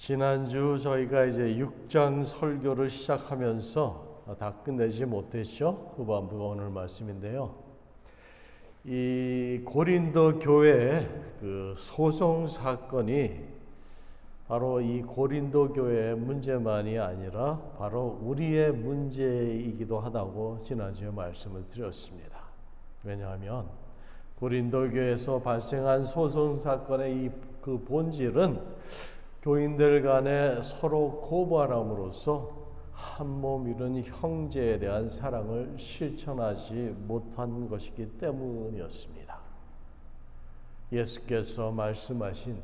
지난주 저희가 이제 6장 설교를 시작하면서 다 끝내지 못했죠. 후반부가 오늘 말씀인데요. 이 고린도 교회 그 소송 사건이 바로 이 고린도 교회의 문제만이 아니라 바로 우리의 문제이기도 하다고 지난주에 말씀을 드렸습니다. 왜냐하면 고린도 교회에서 발생한 소송 사건의 그 본질은 교인들 간에 서로 고발함으로써 한 몸 이룬 형제에 대한 사랑을 실천하지 못한 것이기 때문이었습니다. 예수께서 말씀하신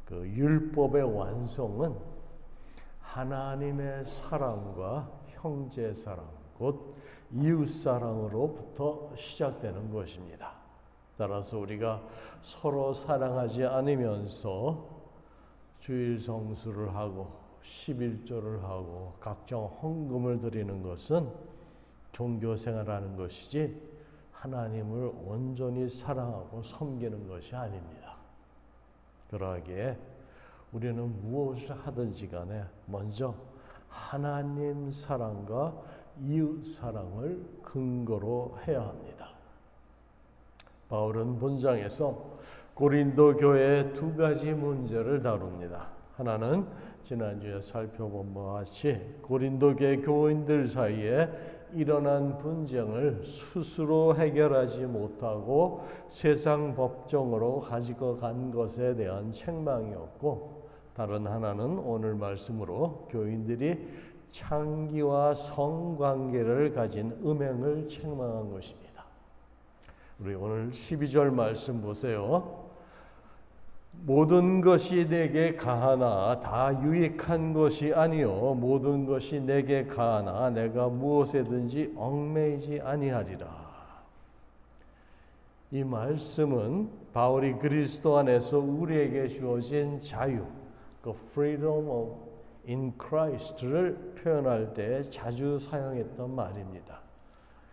그 율법의 완성은 하나님의 사랑과 형제 사랑, 곧 이웃 사랑으로부터 시작되는 것입니다. 따라서 우리가 서로 사랑하지 않으면서 주일 성수를 하고 11조를 하고 각종 헌금을 드리는 것은 종교 생활하는 것이지 하나님을 온전히 사랑하고 섬기는 것이 아닙니다. 그러기에 우리는 무엇을 하든지 간에 먼저 하나님 사랑과 이웃 사랑을 근거로 해야 합니다. 바울은 본장에서 고린도 교회의 두 가지 문제를 다룹니다. 하나는 지난주에 살펴본 바와 같이 고린도 교회 교인들 사이에 일어난 분쟁을 스스로 해결하지 못하고 세상 법정으로 가지고 간 것에 대한 책망이었고, 다른 하나는 오늘 말씀으로 교인들이 창기와 성관계를 가진 음행을 책망한 것입니다. 우리 오늘 12절 말씀 보세요. 모든 것이 내게 가하나 다 유익한 것이 아니요 모든 것이 내게 가하나 내가 무엇에든지 얽매이지 아니하리라. 이 말씀은 바울이 그리스도 안에서 우리에게 주어진 자유, 그 freedom in Christ를 표현할 때 자주 사용했던 말입니다.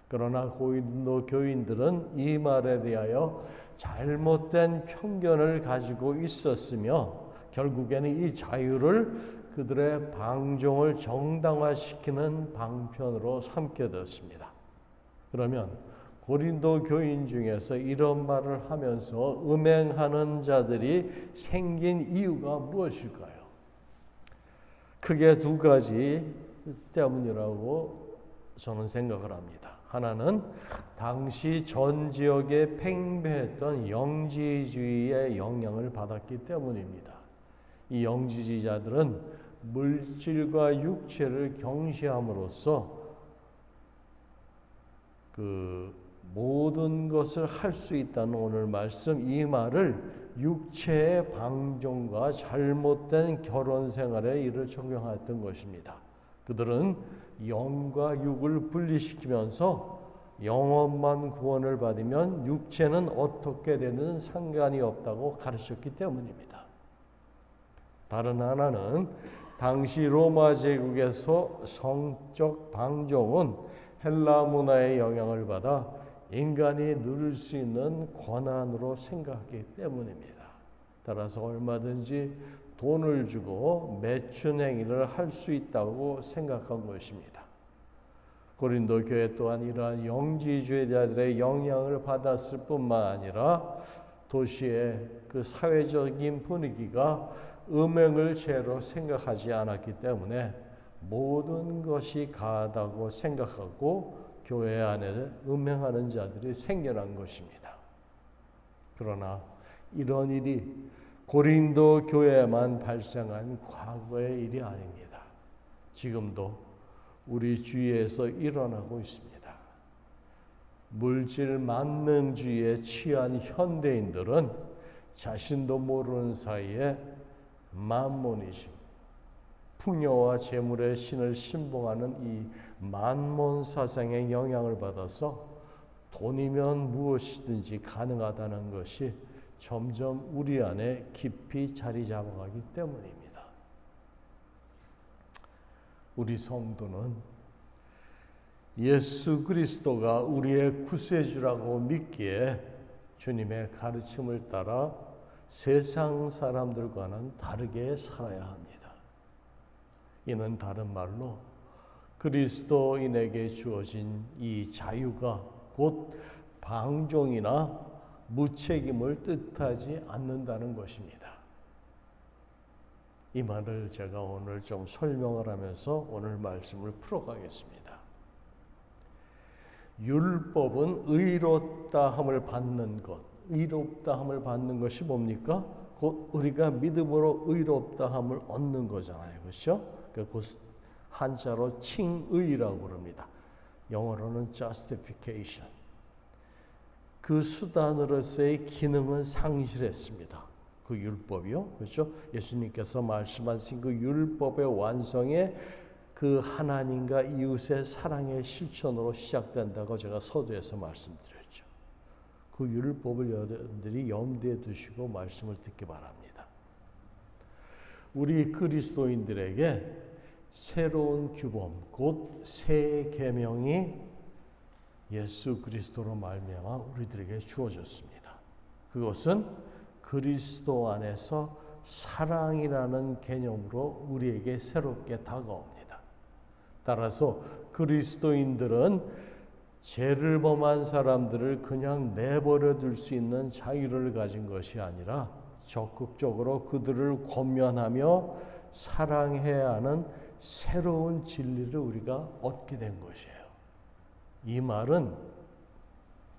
그러나 고린도 교인들은 이 말에 대하여 잘못된 편견을 가지고 있었으며 결국에는 이 자유를 그들의 방종을 정당화시키는 방편으로 삼게 되었습니다. 그러면 고린도 교인 중에서 이런 말을 하면서 음행하는 자들이 생긴 이유가 무엇일까요? 크게 두 가지 때문이라고 저는 생각을 합니다. 하나는 당시 전 지역에 팽배했던 영지주의의 영향을 받았기 때문입니다. 이 영지주의자들은 물질과 육체를 경시함으로써 그 모든 것을 할 수 있다는 오늘 말씀, 이 말을 육체의 방종과 잘못된 결혼 생활에 이를 적용했던 것입니다. 그들은 영과 육을 분리시키면서 영혼만 구원을 받으면 육체는 어떻게 되는 상관이 없다고 가르쳤기 때문입니다. 다른 하나는 당시 로마 제국에서 성적 방종은 헬라 문화의 영향을 받아 인간이 누릴 수 있는 권한으로 생각하기 때문입니다. 따라서 얼마든지 돈을 주고 매춘 행위를 할 수 있다고 생각한 것입니다. 고린도 교회 또한 이러한 영지주의자들의 영향을 받았을 뿐만 아니라 도시의 그 사회적인 분위기가 음행을 죄로 생각하지 않았기 때문에 모든 것이 가하다고 생각하고 교회 안에 음행하는 자들이 생겨난 것입니다. 그러나 이런 일이 고린도 교회에만 발생한 과거의 일이 아닙니다. 지금도 우리 주위에서 일어나고 있습니다. 물질 만능주의에 취한 현대인들은 자신도 모르는 사이에 만몬이즘, 풍요와 재물의 신을 신봉하는 이 만몬 사상의 영향을 받아서 돈이면 무엇이든지 가능하다는 것이 점점 우리 안에 깊이 자리 잡아가기 때문입니다. 우리 성도는 예수 그리스도가 우리의 구세주라고 믿기에 주님의 가르침을 따라 세상 사람들과는 다르게 살아야 합니다. 이는 다른 말로 그리스도인에게 주어진 이 자유가 곧 방종이나 무책임을 뜻하지 않는다는 것입니다. 이 말을 제가 오늘 좀 설명을 하면서 오늘 말씀을 풀어가겠습니다. 율법은 의롭다함을 받는 것, 의롭다함을 받는 것이 뭡니까? 곧 우리가 믿음으로 의롭다함을 얻는 거잖아요. 그렇죠? 그 한자로 칭의라고 그럽니다. 영어로는 justification. 그 수단으로서의 기능은 상실했습니다. 그 율법이요. 그렇죠? 예수님께서 말씀하신 그 율법의 완성에 그 하나님과 이웃의 사랑의 실천으로 시작된다고 제가 서두에서 말씀드렸죠. 그 율법을 여러분들이 염두에 두시고 말씀을 듣기 바랍니다. 우리 그리스도인들에게 새로운 규범, 곧 새 계명이 예수 그리스도로 말미암아 우리들에게 주어졌습니다. 그것은 그리스도 안에서 사랑이라는 개념으로 우리에게 새롭게 다가옵니다. 따라서 그리스도인들은 죄를 범한 사람들을 그냥 내버려 둘 수 있는 자유를 가진 것이 아니라 적극적으로 그들을 권면하며 사랑해야 하는 새로운 진리를 우리가 얻게 된 것이에요. 이 말은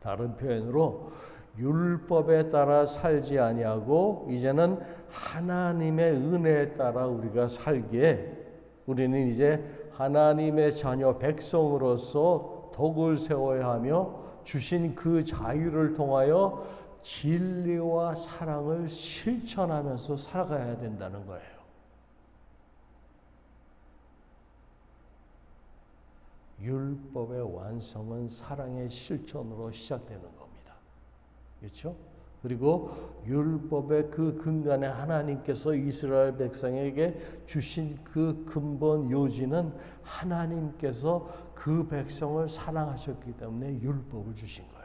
다른 표현으로 율법에 따라 살지 아니하고 이제는 하나님의 은혜에 따라 우리가 살기에 우리는 이제 하나님의 자녀 백성으로서 덕을 세워야 하며 주신 그 자유를 통하여 진리와 사랑을 실천하면서 살아가야 된다는 거예요. 율법의 완성은 사랑의 실천으로 시작되는 겁니다. 그렇죠? 그리고 율법의 그 근간에 하나님께서 이스라엘 백성에게 주신 그 근본 요지는 하나님께서 그 백성을 사랑하셨기 때문에 율법을 주신 거예요.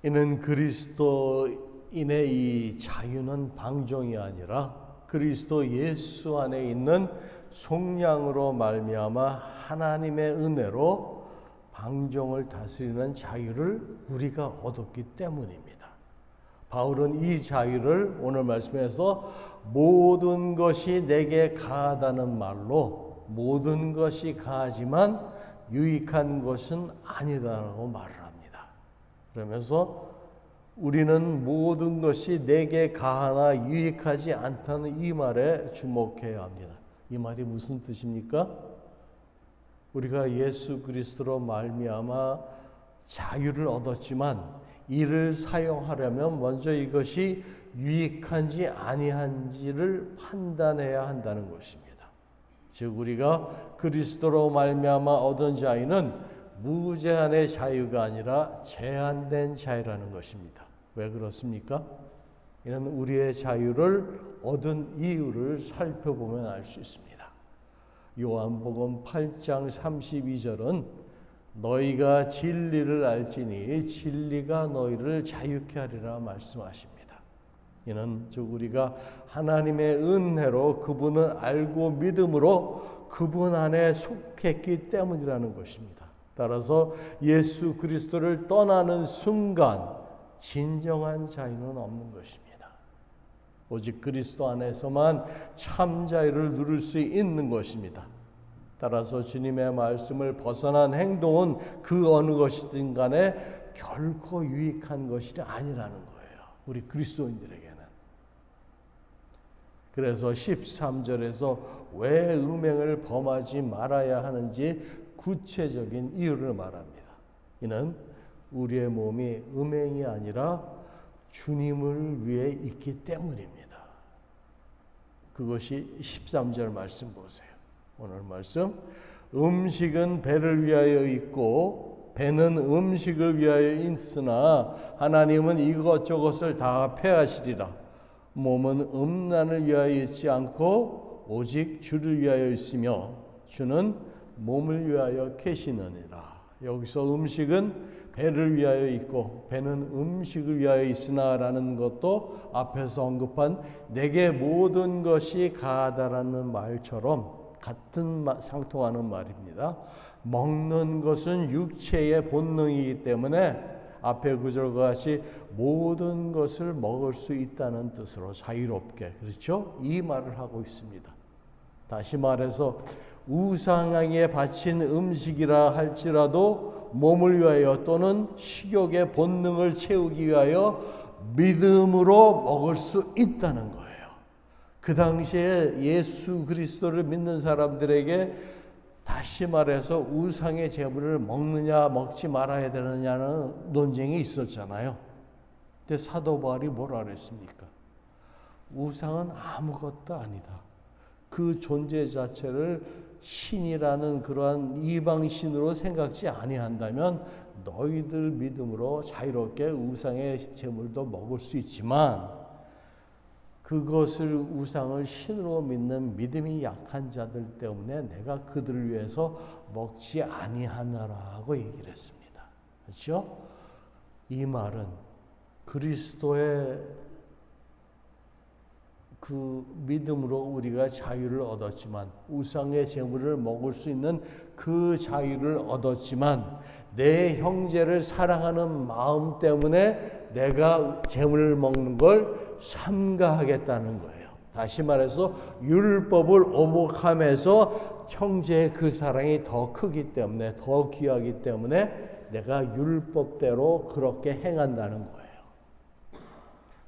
이는 그리스도인의 이 자유는 방종이 아니라 그리스도 예수 안에 있는 속량으로 말미암아 하나님의 은혜로 방종을 다스리는 자유를 우리가 얻었기 때문입니다. 바울은 이 자유를 오늘 말씀에서 모든 것이 내게 가하다는 말로 모든 것이 가하지만 유익한 것은 아니다라고 말을 합니다. 그러면서 우리는 모든 것이 내게 가하나 유익하지 않다는 이 말에 주목해야 합니다. 이 말이 무슨 뜻입니까? 우리가 예수 그리스도로 말미암아 자유를 얻었지만 이를 사용하려면 먼저 이것이 유익한지 아니한지를 판단해야 한다는 것입니다. 즉 우리가 그리스도로 말미암아 얻은 자유는 무제한의 자유가 아니라 제한된 자유라는 것입니다. 왜 그렇습니까? 이는 우리의 자유를 얻은 이유를 살펴보면 알 수 있습니다. 요한복음 8장 32절은 너희가 진리를 알지니 진리가 너희를 자유케 하리라 말씀하십니다. 이는 즉 우리가 하나님의 은혜로 그분을 알고 믿음으로 그분 안에 속했기 때문이라는 것입니다. 따라서 예수 그리스도를 떠나는 순간 진정한 자유는 없는 것입니다. 오직 그리스도 안에서만 참 자유를 누릴 수 있는 것입니다. 따라서 주님의 말씀을 벗어난 행동은 그 어느 것이든 간에 결코 유익한 것이 아니라는 거예요. 우리 그리스도인들에게는. 그래서 13절에서 왜 음행을 범하지 말아야 하는지 구체적인 이유를 말합니다. 이는 우리의 몸이 음행이 아니라 주님을 위해 있기 때문입니다. 그것이 13절 말씀 보세요. 오늘 말씀 음식은 배를 위하여 있고 배는 음식을 위하여 있으나 하나님은 이것저것을 다 폐하시리라. 몸은 음란을 위하여 있지 않고 오직 주를 위하여 있으며 주는 몸을 위하여 계시느니라. 여기서 음식은 배를 위하여 있고 배는 음식을 위하여 있으나라는 것도 앞에서 언급한 내게 모든 것이 가하다라는 말처럼 같은 상통하는 말입니다. 먹는 것은 육체의 본능이기 때문에 앞에 구절과 같이 모든 것을 먹을 수 있다는 뜻으로 자유롭게, 그렇죠? 이 말을 하고 있습니다. 다시 말해서 우상에 바친 음식이라 할지라도 몸을 위하여 또는 식욕의 본능을 채우기 위하여 믿음으로 먹을 수 있다는 거예요. 그 당시에 예수 그리스도를 믿는 사람들에게 다시 말해서 우상의 제물을 먹느냐 먹지 말아야 되느냐는 논쟁이 있었잖아요. 근데 사도 바울이 뭐라 그랬습니까? 우상은 아무것도 아니다. 그 존재 자체를 신이라는 그러한 이방신으로 생각지 아니한다면 너희들 믿음으로 자유롭게 우상의 제물도 먹을 수 있지만 그것을 우상을 신으로 믿는 믿음이 약한 자들 때문에 내가 그들을 위해서 먹지 아니하노라고 얘기를 했습니다. 그렇죠? 이 말은 그리스도의 그 믿음으로 우리가 자유를 얻었지만 우상의 제물을 먹을 수 있는 그 자유를 얻었지만 내 형제를 사랑하는 마음 때문에 내가 제물을 먹는 걸 삼가하겠다는 거예요. 다시 말해서 율법을 오복함에서 형제의 그 사랑이 더 크기 때문에 더 귀하기 때문에 내가 율법대로 그렇게 행한다는 거예요.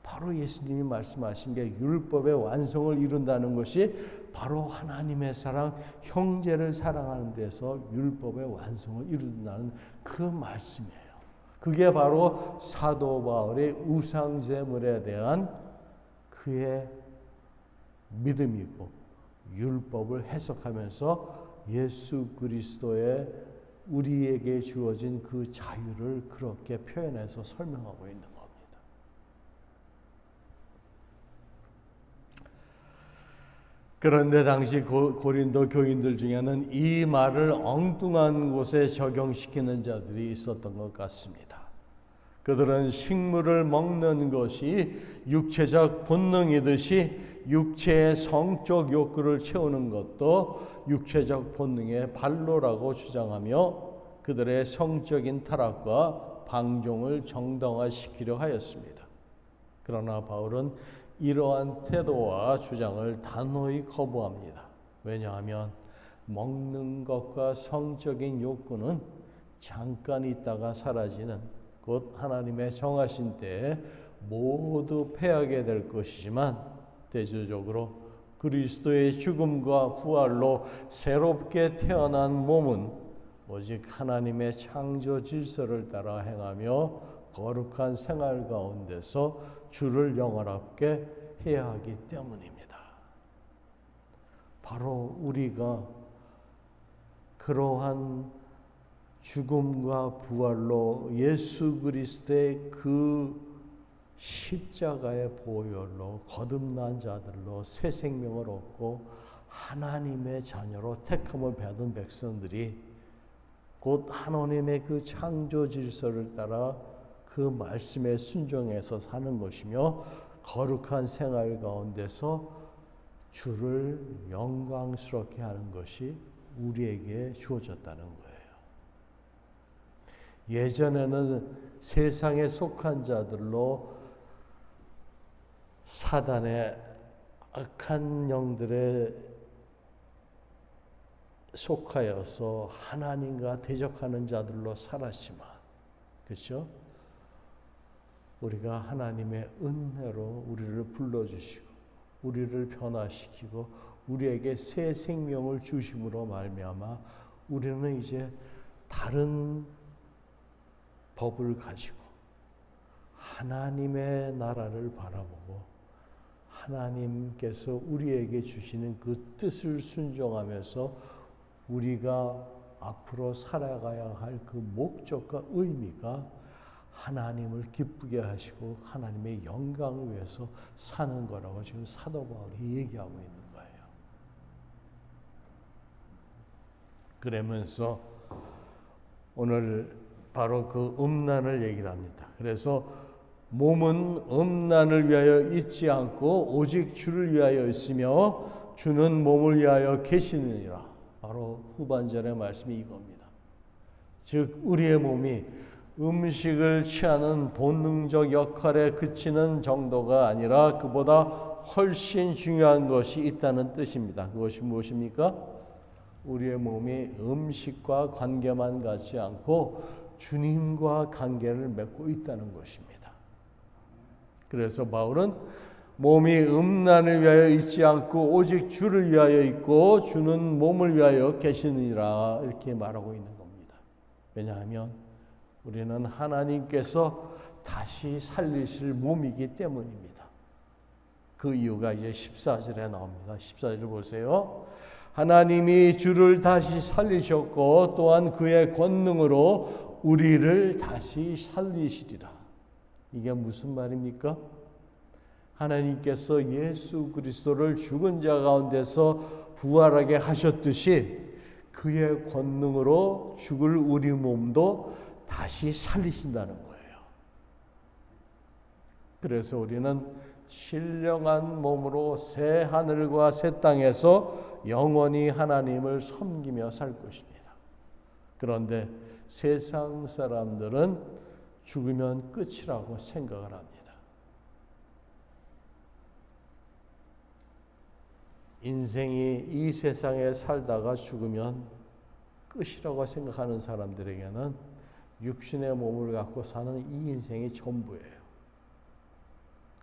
바로 예수님이 말씀하신 게 율법의 완성을 이룬다는 것이 바로 하나님의 사랑, 형제를 사랑하는 데서 율법의 완성을 이룬다는 그 말씀이에요. 그게 바로 사도 바울의 우상제물에 대한 그의 믿음이고 율법을 해석하면서 예수 그리스도의 우리에게 주어진 그 자유를 그렇게 표현해서 설명하고 있는 겁니다. 그런데 당시 고린도 교인들 중에는 이 말을 엉뚱한 곳에 적용시키는 자들이 있었던 것 같습니다. 그들은 식물을 먹는 것이 육체적 본능이듯이 육체의 성적 욕구를 채우는 것도 육체적 본능의 발로라고 주장하며 그들의 성적인 타락과 방종을 정당화시키려 하였습니다. 그러나 바울은 이러한 태도와 주장을 단호히 거부합니다. 왜냐하면 먹는 것과 성적인 욕구는 잠깐 있다가 사라지는 곧 하나님의 정하신 때에 모두 패하게 될 것이지만 대조적으로 그리스도의 죽음과 부활로 새롭게 태어난 몸은 오직 하나님의 창조 질서를 따라 행하며 거룩한 생활 가운데서 주를 영원하게 해야 하기 때문입니다. 바로 우리가 그러한 죽음과 부활로 예수 그리스도의 그 십자가의 보혈로 거듭난 자들로 새 생명을 얻고 하나님의 자녀로 택함을 받은 백성들이 곧 하나님의 그 창조 질서를 따라 그 말씀에 순종해서 사는 것이며 거룩한 생활 가운데서 주를 영광스럽게 하는 것이 우리에게 주어졌다는 거예요. 예전에는 세상에 속한 자들로 사단의 악한 영들에 속하여서 하나님과 대적하는 자들로 살았지만, 그렇죠? 우리가 하나님의 은혜로 우리를 불러주시고 우리를 변화시키고 우리에게 새 생명을 주심으로 말미암아 우리는 이제 다른 법을 가지고 하나님의 나라를 바라보고 하나님께서 우리에게 주시는 그 뜻을 순종하면서 우리가 앞으로 살아가야 할 그 목적과 의미가 하나님을 기쁘게 하시고 하나님의 영광을 위해서 사는 거라고 지금 사도 바울이 얘기하고 있는 거예요. 그러면서 오늘 바로 그 음란을 얘기를 합니다. 그래서 몸은 음란을 위하여 있지 않고 오직 주를 위하여 있으며 주는 몸을 위하여 계시느니라. 바로 후반절의 말씀이 이겁니다. 즉 우리의 몸이 음식을 취하는 본능적 역할에 그치는 정도가 아니라 그보다 훨씬 중요한 것이 있다는 뜻입니다. 그것이 무엇입니까? 우리의 몸이 음식과 관계만 갖지 않고 주님과 관계를 맺고 있다는 것입니다. 그래서 바울은 몸이 음란을 위하여 있지 않고 오직 주를 위하여 있고 주는 몸을 위하여 계시느니라 이렇게 말하고 있는 겁니다. 왜냐하면 우리는 하나님께서 다시 살리실 몸이기 때문입니다. 그 이유가 이제 14절에 나옵니다. 14절 보세요. 하나님이 주를 다시 살리셨고 또한 그의 권능으로 우리를 다시 살리시리라. 이게 무슨 말입니까? 하나님께서 예수 그리스도를 죽은 자 가운데서 부활하게 하셨듯이 그의 권능으로 죽을 우리 몸도 다시 살리신다는 거예요. 그래서 우리는 신령한 몸으로 새 하늘과 새 땅에서 영원히 하나님을 섬기며 살 것입니다. 그런데 세상 사람들은 죽으면 끝이라고 생각을 합니다. 인생이 이 세상에 살다가 죽으면 끝이라고 생각하는 사람들에게는 육신의 몸을 갖고 사는 이 인생이 전부예요.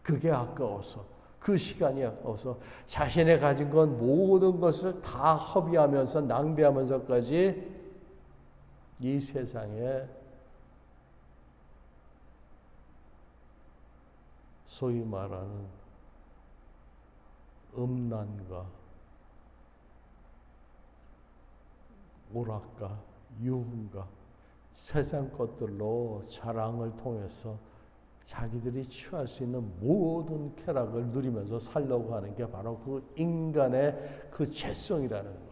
그게 아까워서, 그 시간이 아까워서 자신의 가진 건 모든 것을 다 허비하면서 낭비하면서까지 이 세상에 소위 말하는 음란과 오락과 유흥과 세상 것들로 자랑을 통해서 자기들이 취할 수 있는 모든 쾌락을 누리면서 살려고 하는 게 바로 그 인간의 그 죄성이라는 거예요.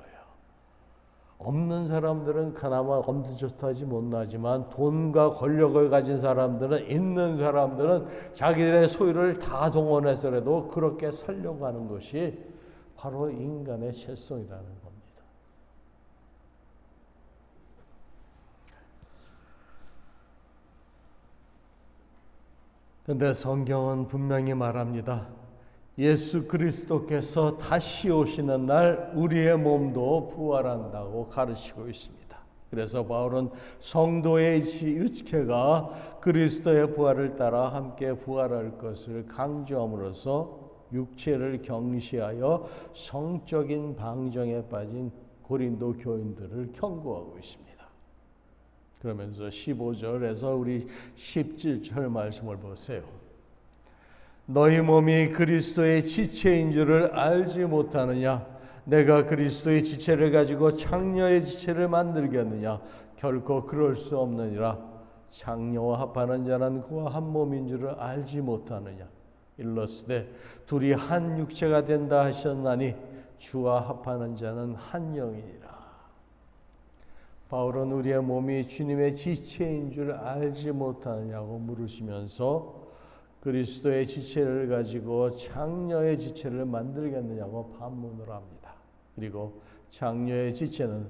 없는 사람들은 그나마 엄두조차하지 못나지만 돈과 권력을 가진 사람들은, 있는 사람들은 자기들의 소유를 다 동원해서라도 그렇게 살려고 하는 것이 바로 인간의 죄성이라는 겁니다. 그런데 성경은 분명히 말합니다. 예수 그리스도께서 다시 오시는 날 우리의 몸도 부활한다고 가르치고 있습니다. 그래서 바울은 성도의 육체가 그리스도의 부활을 따라 함께 부활할 것을 강조함으로써 육체를 경시하여 성적인 방정에 빠진 고린도 교인들을 경고하고 있습니다. 그러면서 15절에서 우리 17절 말씀을 보세요. 너희 몸이 그리스도의 지체인 줄을 알지 못하느냐? 내가 그리스도의 지체를 가지고 창녀의 지체를 만들겠느냐? 결코 그럴 수 없느니라. 창녀와 합하는 자는 그와 한 몸인 줄을 알지 못하느냐? 일러스되 둘이 한 육체가 된다 하셨나니 주와 합하는 자는 한 영이니라. 바울은 우리의 몸이 주님의 지체인 줄 알지 못하느냐고 물으시면서 그리스도의 지체를 가지고 창녀의 지체를 만들겠느냐고 반문을 합니다. 그리고 창녀의 지체는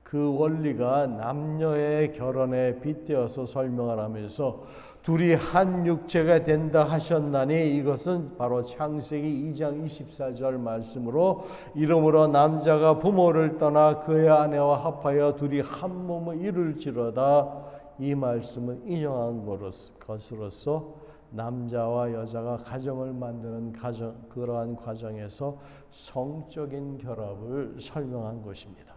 그 원리가 남녀의 결혼에 빗대어서 설명을 하면서 둘이 한 육체가 된다 하셨나니 이것은 바로 창세기 2장 24절 말씀으로 이러므로 남자가 부모를 떠나 그의 아내와 합하여 둘이 한 몸을 이룰지로다 이 말씀을 인용한 것으로서 남자와 여자가 가정을 만드는 그러한 과정에서 성적인 결합을 설명한 것입니다.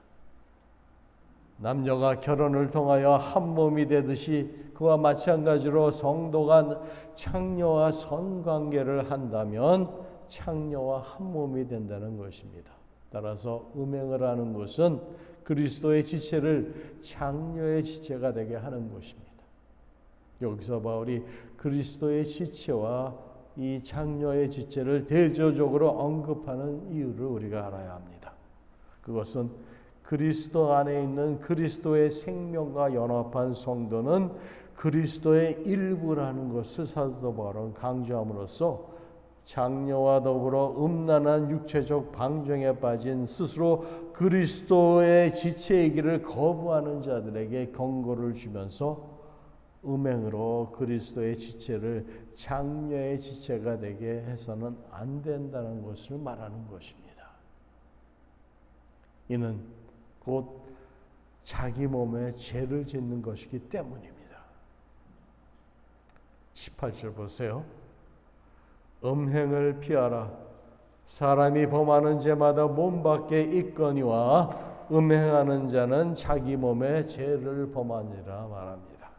남녀가 결혼을 통하여 한 몸이 되듯이 그와 마찬가지로 성도가 창녀와 성관계를 한다면 창녀와 한 몸이 된다는 것입니다. 따라서 음행을 하는 것은 그리스도의 지체를 창녀의 지체가 되게 하는 것입니다. 여기서 바울이 그리스도의 지체와 이 창녀의 지체를 대조적으로 언급하는 이유를 우리가 알아야 합니다. 그것은 그리스도 안에 있는 그리스도의 생명과 연합한 성도는 그리스도의 일부라는 것을 사도 바울은 강조함으로써 장녀와 더불어 음란한 육체적 방종에 빠진 스스로 그리스도의 지체이기를 거부하는 자들에게 경고를 주면서 음행으로 그리스도의 지체를 장녀의 지체가 되게 해서는 안 된다는 것을 말하는 것입니다. 이는 곧 자기 몸에 죄를 짓는 것이기 때문입니다. 18절 보세요. 음행을 피하라. 사람이 범하는 죄마다 몸 밖에 있거니와 음행하는 자는 자기 몸에 죄를 범하니라 말합니다.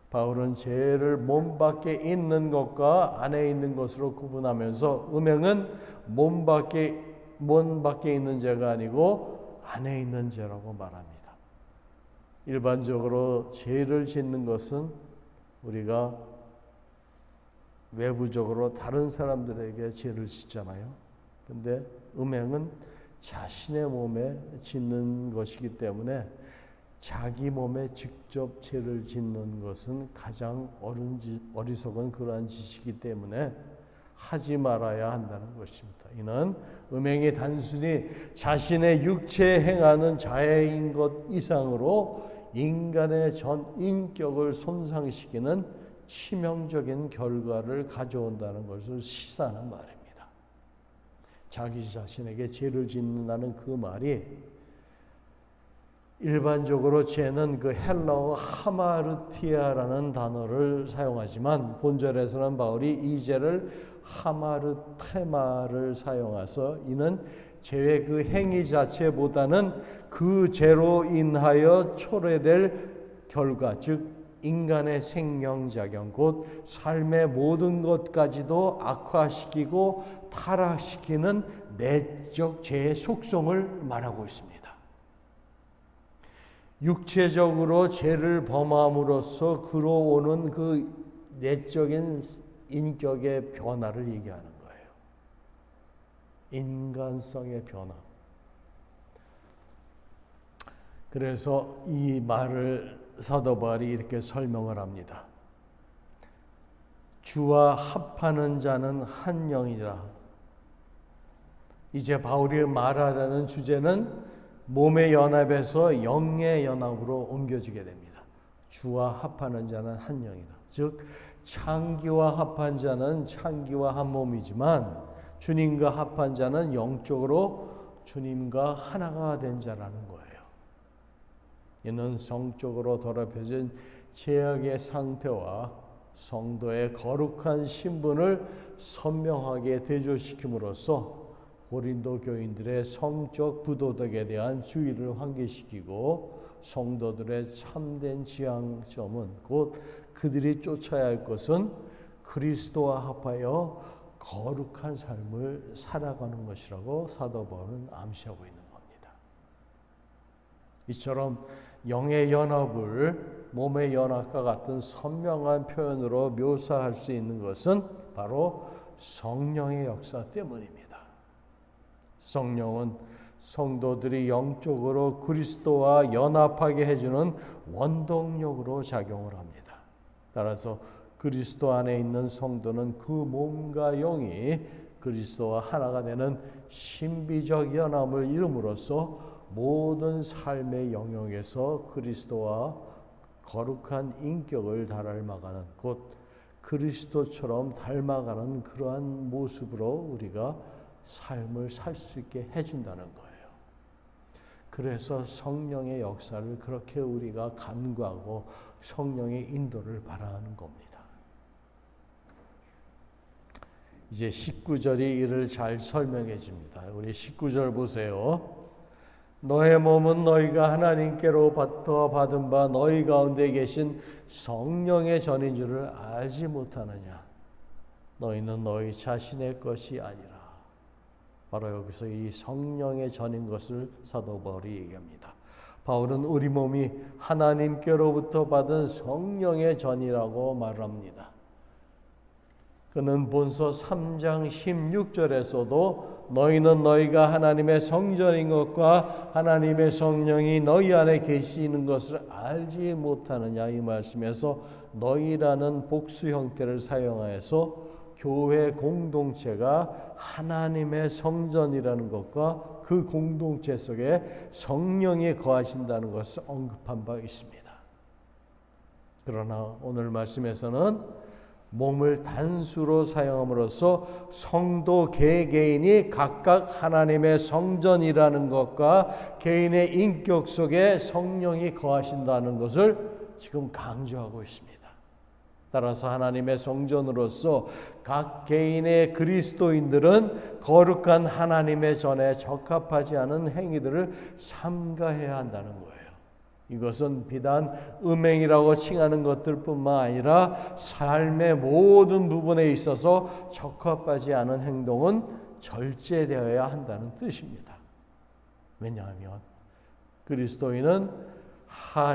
바울은 죄를 몸 밖에 있는 것과 안에 있는 것으로 구분하면서 음행은 몸 밖에 있는 죄가 아니고 안에 있는 죄라고 말합니다. 일반적으로 죄를 짓는 것은 우리가 외부적으로 다른 사람들에게 죄를 짓잖아요. 근데 음행은 자신의 몸에 짓는 것이기 때문에 자기 몸에 직접 죄를 짓는 것은 가장 어리석은 그러한 짓이기 때문에 하지 말아야 한다는 것입니다. 이는 음행이 단순히 자신의 육체에 행하는 자해인 것 이상으로 인간의 전 인격을 손상시키는 치명적인 결과를 가져온다는 것을 시사하는 말입니다. 자기 자신에게 죄를 짓는다는 그 말이 일반적으로 죄는 그 헬라어 하마르티아라는 단어를 사용하지만 본절에서는 바울이 이 죄를 하마르테마를 사용해서 이는 죄의 그 행위 자체보다는 그 죄로 인하여 초래될 결과, 즉 인간의 생명작용, 곧 삶의 모든 것까지도 악화시키고 타락시키는 내적 죄의 속성을 말하고 있습니다. 육체적으로 죄를 범함으로써 그러오는 그 내적인 인격의 변화를 얘기하는 거예요. 인간성의 변화. 그래서 이 말을 사도 바울이 이렇게 설명을 합니다. 주와 합하는 자는 한 영이라. 이제 바울이 말하려는 주제는 몸의 연합에서 영의 연합으로 옮겨지게 됩니다. 주와 합하는 자는 한 영이라. 즉 창기와 합한 자는 창기와 한 몸이지만 주님과 합한 자는 영적으로 주님과 하나가 된 자라는 거예요. 이는 성적으로 더럽혀진 죄악의 상태와 성도의 거룩한 신분을 선명하게 대조시킴으로써 고린도 교인들의 성적 부도덕에 대한 주의를 환기시키고 성도들의 참된 지향점은 곧 그들이 쫓아야 할 것은 그리스도와 합하여 거룩한 삶을 살아가는 것이라고 사도 바울은 암시하고 있는 겁니다. 이처럼 영의 연합을 몸의 연합과 같은 선명한 표현으로 묘사할 수 있는 것은 바로 성령의 역사 때문입니다. 성령은 성도들이 영적으로 그리스도와 연합하게 해주는 원동력으로 작용을 합니다. 따라서 그리스도 안에 있는 성도는 그 몸과 영이 그리스도와 하나가 되는 신비적 연합을 이룸으로써 모든 삶의 영역에서 그리스도와 거룩한 인격을 닮아가는, 곧 그리스도처럼 닮아가는 그러한 모습으로 우리가 삶을 살 수 있게 해준다는 거예요. 그래서 성령의 역사를 그렇게 우리가 간구하고 성령의 인도를 바라는 겁니다. 이제 19절이 이를 잘 설명해 줍니다. 우리 19절 보세요. 너의 몸은 너희가 하나님께로부터 받은 바 너희 가운데 계신 성령의 전인 줄을 알지 못하느냐. 너희는 너희 자신의 것이 아니라. 바로 여기서 이 성령의 전인 것을 사도 바울이 얘기합니다. 바울은 우리 몸이 하나님께로부터 받은 성령의 전이라고 말합니다. 그는 본서 3장 16절에서도 너희는 너희가 하나님의 성전인 것과 하나님의 성령이 너희 안에 계시는 것을 알지 못하느냐 이 말씀에서 너희라는 복수 형태를 사용하여서 교회 공동체가 하나님의 성전이라는 것과 그 공동체 속에 성령이 거하신다는 것을 언급한 바 있습니다. 그러나 오늘 말씀에서는 몸을 단수로 사용함으로써 성도 개개인이 각각 하나님의 성전이라는 것과 개인의 인격 속에 성령이 거하신다는 것을 지금 강조하고 있습니다. 따라서 하나님의 성전으로서 각 개인의 그리스도인들은 거룩한 하나님의 전에 적합하지 않은 행위들을 삼가해야 한다는 거예요. 이것은 비단 음행이라고 칭하는 것들뿐만 아니라 삶의 모든 부분에 있어서 적합하지 않은 행동은 절제되어야 한다는 뜻입니다. 왜냐하면 그리스도인은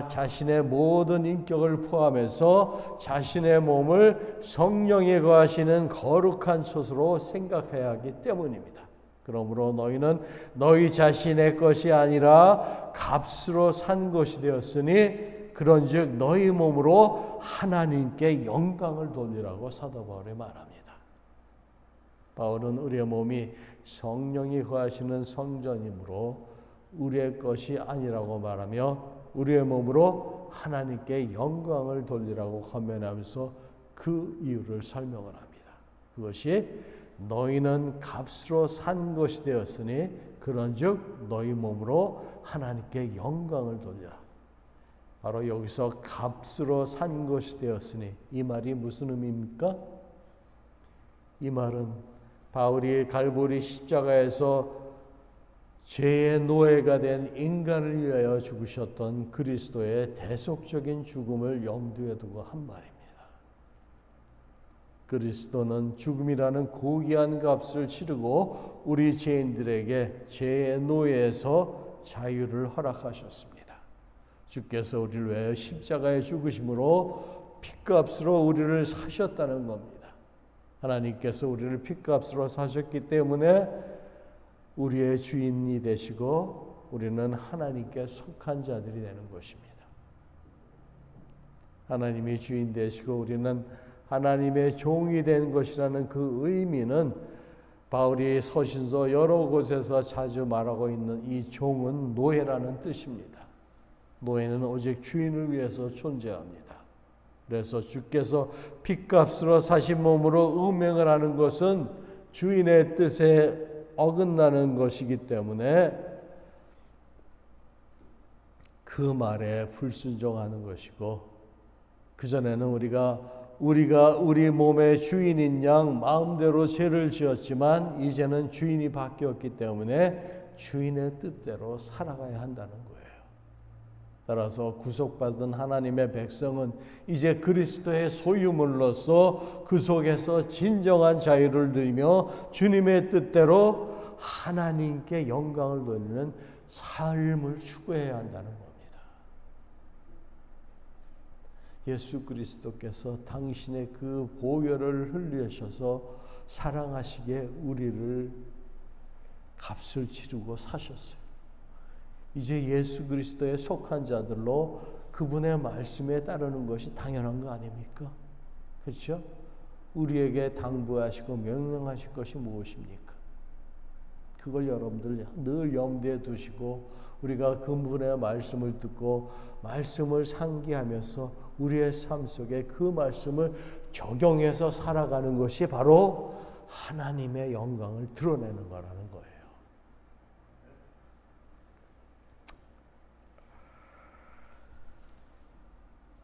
자신의 모든 인격을 포함해서 자신의 몸을 성령에 거하시는 거룩한 솥으로 생각해야 하기 때문입니다. 그러므로 너희는 너희 자신의 것이 아니라 값으로 산 것이 되었으니 그런즉 너희 몸으로 하나님께 영광을 돌리라고 사도 바울이 말합니다. 바울은 우리의 몸이 성령이 거하시는 성전이므로 우리의 것이 아니라고 말하며 우리의 몸으로 하나님께 영광을 돌리라고 권면하면서 그 이유를 설명을 합니다. 그것이 너희는 값으로 산 것이 되었으니 그런즉 너희 몸으로 하나님께 영광을 돌리라. 바로 여기서 값으로 산 것이 되었으니 이 말이 무슨 의미입니까? 이 말은 바울이 갈보리 십자가에서 죄의 노예가 된 인간을 위하여 죽으셨던 그리스도의 대속적인 죽음을 염두에 두고 한 말입니다. 그리스도는 죽음이라는 고귀한 값을 치르고 우리 죄인들에게 죄의 노예에서 자유를 허락하셨습니다. 주께서 우리를 위하여 십자가에 죽으심으로 핏값으로 우리를 사셨다는 겁니다. 하나님께서 우리를 핏값으로 사셨기 때문에 우리의 주인이 되시고 우리는 하나님께 속한 자들이 되는 것입니다. 하나님이 주인 되시고 우리는 하나님의 종이 된 것이라는 그 의미는 바울이 서신서 여러 곳에서 자주 말하고 있는 이 종은 노예라는 뜻입니다. 노예는 오직 주인을 위해서 존재합니다. 그래서 주께서 핏값으로 사신 몸으로 음행을 하는 것은 주인의 뜻에 어긋나는 것이기 때문에 그 말에 불순종하는 것이고 그전에는 우리가 우리 몸의 주인인 양 마음대로 죄를 지었지만 이제는 주인이 바뀌었기 때문에 주인의 뜻대로 살아가야 한다는 거예요. 따라서 구속받은 하나님의 백성은 이제 그리스도의 소유물로서 그 속에서 진정한 자유를 누리며 주님의 뜻대로 하나님께 영광을 돌리는 삶을 추구해야 한다는 겁니다. 예수 그리스도께서 당신의 그 보혈을 흘리셔서 사랑하시기에 우리를 값을 치르고 사셨어요. 이제 예수 그리스도에 속한 자들로 그분의 말씀에 따르는 것이 당연한 거 아닙니까? 그렇죠? 우리에게 당부하시고 명령하실 것이 무엇입니까? 그걸 여러분들 늘 염두에 두시고 우리가 그분의 말씀을 듣고 말씀을 상기하면서 우리의 삶 속에 그 말씀을 적용해서 살아가는 것이 바로 하나님의 영광을 드러내는 거라는 거예요.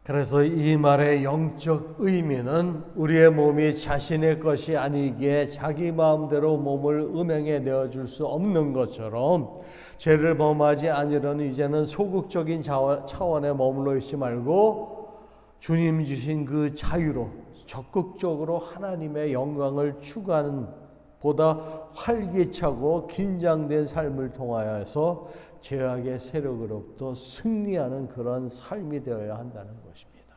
그래서 이 말의 영적 의미는 우리의 몸이 자신의 것이 아니기에 자기 마음대로 몸을 음행에 내어줄 수 없는 것처럼 죄를 범하지 아니려는 이제는 소극적인 차원에 머물러 있지 말고 주님 주신 그 자유로 적극적으로 하나님의 영광을 추구하는 보다 활기차고 긴장된 삶을 통하여서 죄악의 세력으로부터 승리하는 그런 삶이 되어야 한다는 것입니다.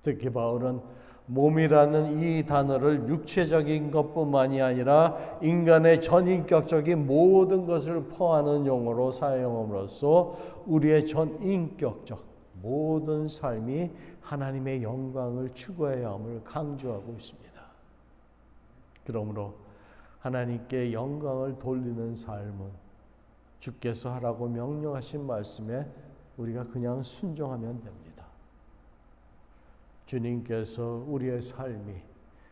특히 바울은 몸이라는 이 단어를 육체적인 것뿐만이 아니라 인간의 전인격적인 모든 것을 포함하는 용어로 사용함으로써 우리의 전인격적 모든 삶이 하나님의 영광을 추구해야 함을 강조하고 있습니다. 그러므로 하나님께 영광을 돌리는 삶은 주께서 하라고 명령하신 말씀에 우리가 그냥 순종하면 됩니다. 주님께서 우리의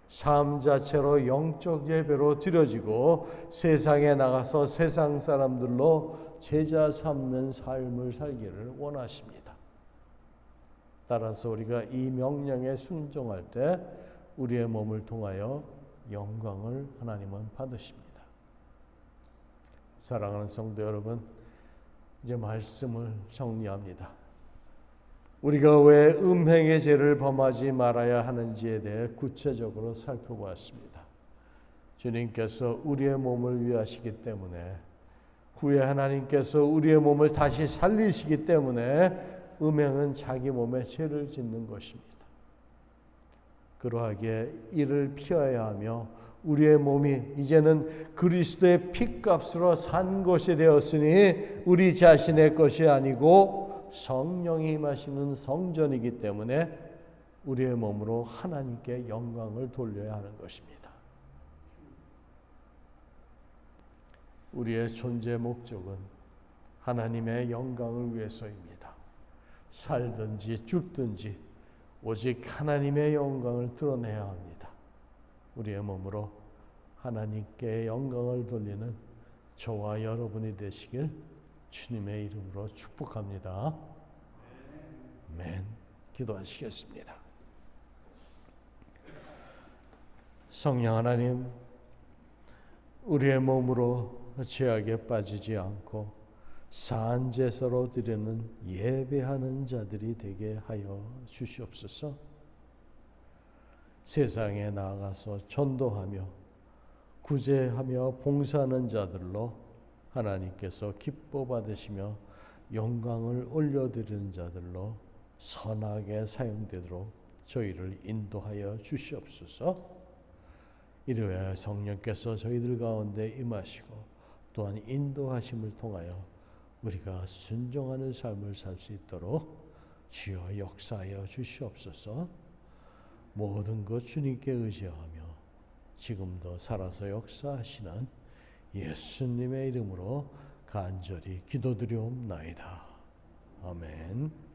삶 자체로 영적 예배로 드려지고 세상에 나가서 세상 사람들로 제자 삼는 삶을 살기를 원하십니다. 따라서 우리가 이 명령에 순종할 때 우리의 몸을 통하여 영광을 하나님은 받으십니다. 사랑하는 성도 여러분, 이제 말씀을 정리합니다. 우리가 왜 음행의 죄를 범하지 말아야 하는지에 대해 구체적으로 살펴보았습니다. 주님께서 우리의 몸을 위하시기 때문에, 후에 하나님께서 우리의 몸을 다시 살리시기 때문에 음행은 자기 몸에 죄를 짓는 것입니다. 그러하기에 이를 피해야 하며 우리의 몸이 이제는 그리스도의 피값으로 산 것이 되었으니 우리 자신의 것이 아니고 성령이 임하시는 성전이기 때문에 우리의 몸으로 하나님께 영광을 돌려야 하는 것입니다. 우리의 존재 목적은 하나님의 영광을 위해서입니다. 살든지 죽든지 오직 하나님의 영광을 드러내야 합니다. 우리의 몸으로 하나님께 영광을 돌리는 저와 여러분이 되시길 주님의 이름으로 축복합니다. 아멘. 기도하시겠습니다. 성령 하나님, 우리의 몸으로 죄악에 빠지지 않고 산 제사로 드리는 예배하는 자들이 되게 하여 주시옵소서. 세상에 나아가서 전도하며 구제하며 봉사하는 자들로 하나님께서 기뻐 받으시며 영광을 올려드리는 자들로 선하게 사용되도록 저희를 인도하여 주시옵소서. 이르되 성령께서 저희들 가운데 임하시고 또한 인도하심을 통하여 우리가 순종하는 삶을 살 수 있도록 주여 역사하여 주시옵소서. 모든 것 주님께 의지하며 지금도 살아서 역사하시는 예수님의 이름으로 간절히 기도드리옵나이다. 아멘.